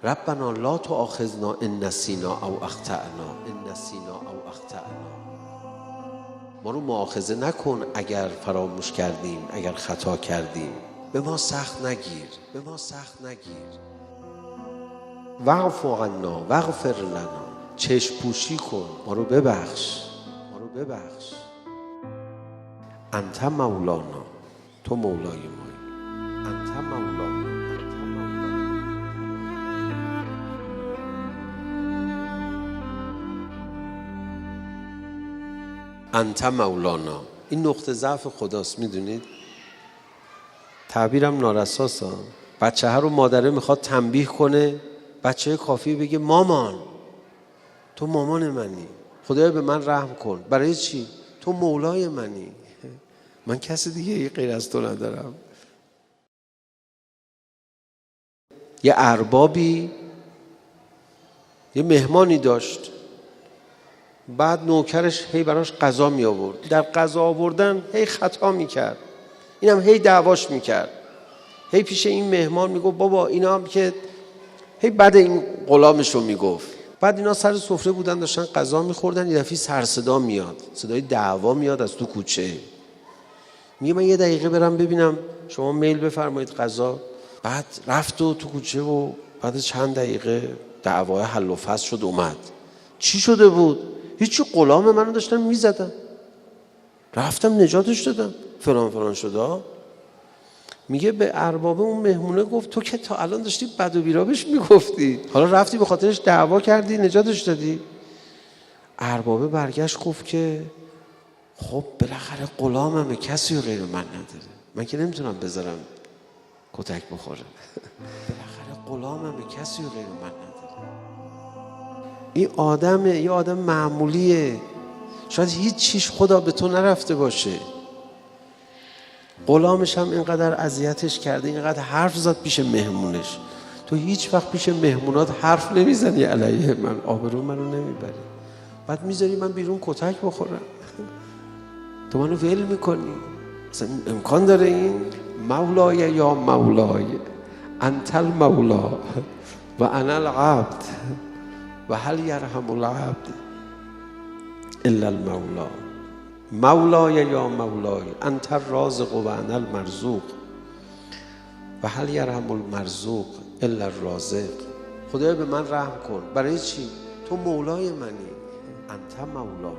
ربنا لا تؤاخذنا ان نسینا او اخطأنا ما رو مؤاخذه نکن اگر فراموش کردیم، اگر خطا کردیم. به ما سخت نگیر. واعف عنا واغفر لنا، چشم پوشی کن، ما رو ببخش. انت مولانا، تو مولای مایی. انت مولانا. انت مولانا. این نقطه ضعف خداست، میدونید؟ تعبیرم نارساست. بچه ها رو مادره میخواد تنبیه کنه، بچه کافیه بگه مامان، تو مامان منی، خدایا به من رحم کن. برای چی؟ تو مولای منی، من کسی دیگه غیر از تو ندارم. یه اربابی یه مهمانی داشت، بعد نوکرش هی براش غذا می آورد. در غذا آوردن هی خطا میکرد، اینم هی دعواش میکرد، هی پیش این مهمان میگفت بابا اینا هم که هی بعد این غلامش رو میگفت. بعد اینا سر سفره بودن داشتن غذا میخوردن، یه دفعه سر صدا میاد، صدای دعوا میاد از تو کوچه. میگه من یه دقیقه برم ببینم، شما میل بفرمایید غذا. بعد رفت و تو کوچه و بعد چند دقیقه دعوای حل و فصل شد. اومد، چی شده بود؟ هیچی، غلام منو داشتن میزدن، رفتم نجاتش دادم، فلان شده. میگه به ارباب اون مهمونه گفت تو که تا الان داشتی بد و بیرا بهش میگفتی، حالا رفتی به خاطرش دعوا کردی نجاتش دادی. اربابه برگشت گفت که خب بالاخره غلاممه، کسی غیر من نداره، من که نمیتونم بذارم کتک بخوره. بالاخره غلاممه، کسی غیر من نداره. این آدمه، یه آدم معمولیه، شاید هیچ چیش خدا به تو نرفته باشه. غلامش هم اینقدر اذیتش کرده، اینقدر حرف زد پیش مهمونش. تو هیچ وقت پیش مهمونات حرف نمیزنی علیه من، آبرو منو نمیبری، بعد میذاری من بیرون کتک بخورم، تو منو ول میکنی. اصلا امکان داره این؟ مولای یا مولای انت المولا و انا العبد و هل یرحم العبد الا المولا. مولای یا مولای انت الرازق و انا المرزوق و هل یرحم المرزوق الا الرازق. خدایا به من رحم کن. برای چی؟ تو مولای منی. انت مولا.